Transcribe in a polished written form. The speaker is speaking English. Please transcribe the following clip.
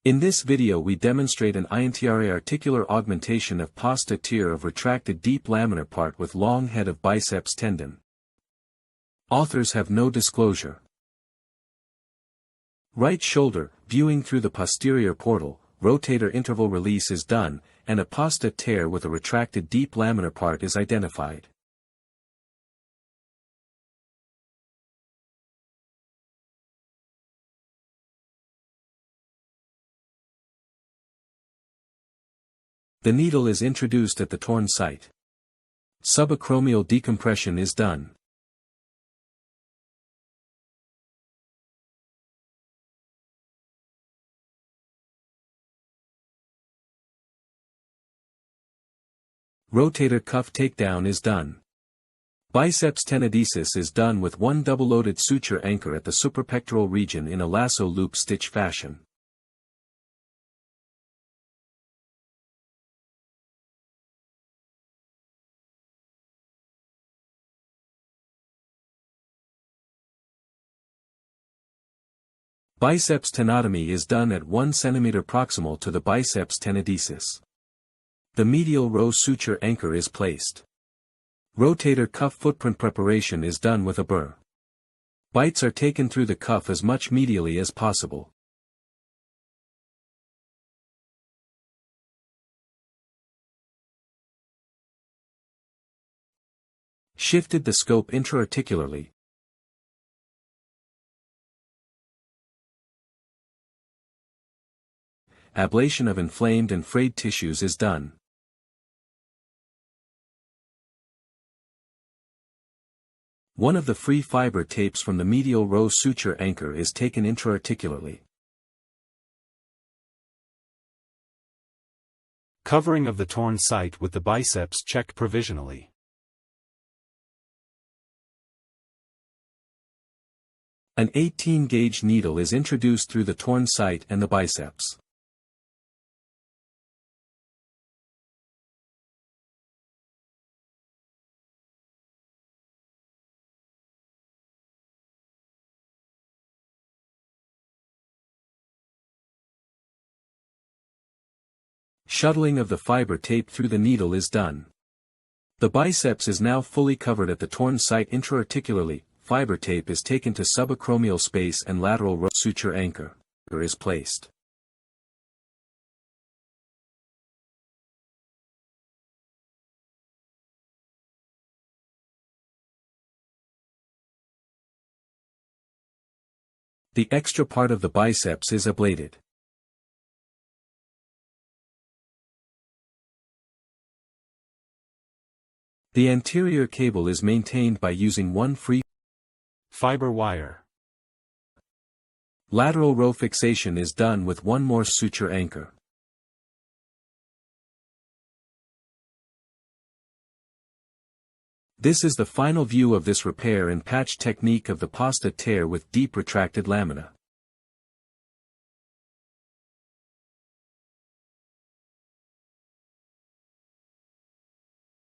In this video we demonstrate an intra articular augmentation of posterior of retracted deep laminar part with long head of biceps tendon. Authors have no disclosure. Right shoulder, viewing through the posterior portal, rotator interval release is done, and a posta tear with a retracted deep laminar part is identified. The needle is introduced at the torn site. Subacromial decompression is done. Rotator cuff takedown is done. Biceps tenodesis is done with one double-loaded suture anchor at the suprapectoral region in a lasso loop stitch fashion. Biceps tenotomy is done at 1 cm proximal to the biceps tenodesis. The medial row suture anchor is placed. Rotator cuff footprint preparation is done with a burr. Bites are taken through the cuff as much medially as possible. Shifted the scope intra-articularly. Ablation of inflamed and frayed tissues is done. One of the free fiber tapes from the medial row suture anchor is taken intra-articularly. Covering of the torn site with the biceps checked provisionally. An 18-gauge needle is introduced through the torn site and the biceps. Shuttling of the fiber tape through the needle is done. The biceps is now fully covered at the torn site intra-articularly. Fiber tape is taken to subacromial space and lateral row suture anchor is placed. The extra part of the biceps is ablated. The anterior cable is maintained by using one free fiber wire. Lateral row fixation is done with one more suture anchor. This is the final view of this repair and patch technique of the posta tear with deep retracted lamina.